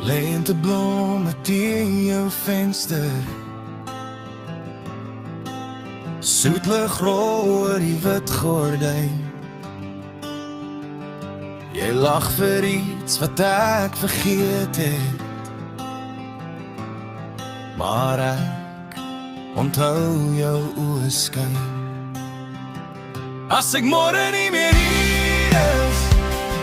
Lenteblomme teen jou venster, soetlig rol oor die wit gordyn. Jy lag vir iets wat ek vergeet het, maar ek onthou jou oë skyn. As ek môre nie meer hier is,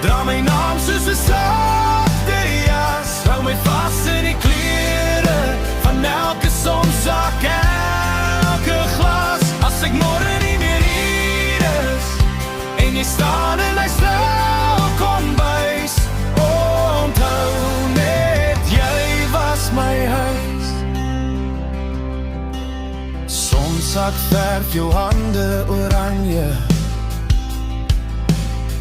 dra my naam soos 'n sagte jas, hou my vas in die klere van elke sonsak, elke glas. As ek môre nie meer hier is, en jy staan en luister, kom bys, onthou net jy was my huis. Sonsak verf jou hande oranje,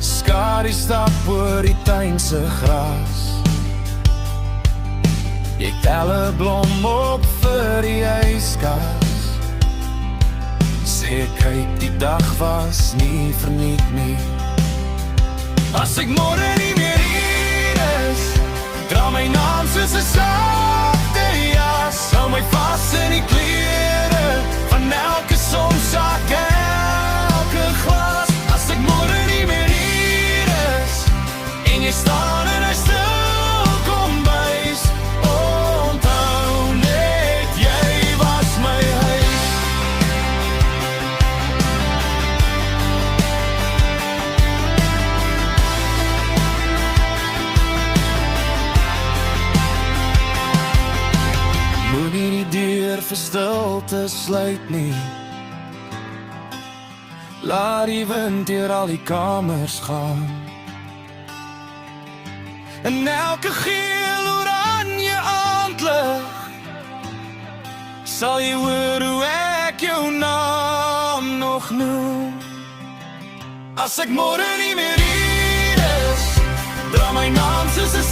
skadu stap oor die tuin se gras. Jy tel 'n blom op vir die yskas, sê kyk die dag was nie verniet nie. As ek môre nie meer hier is, dra my naam soos 'n sagte jas, hou my vas in die klere van elke sonsak, elke glas. As ek môre nie meer hier is, en jy staan en hy stil, kom bys, onthou net jy was my huis. Moenie die deur vir stilte sluit nie, laat die wind deur al die kamers gaan. En elke geel oranje aandlig, sal jy hoor hoe ek jou naam nog noem. As ek môre nie meer hier is, dra my naam soos 'n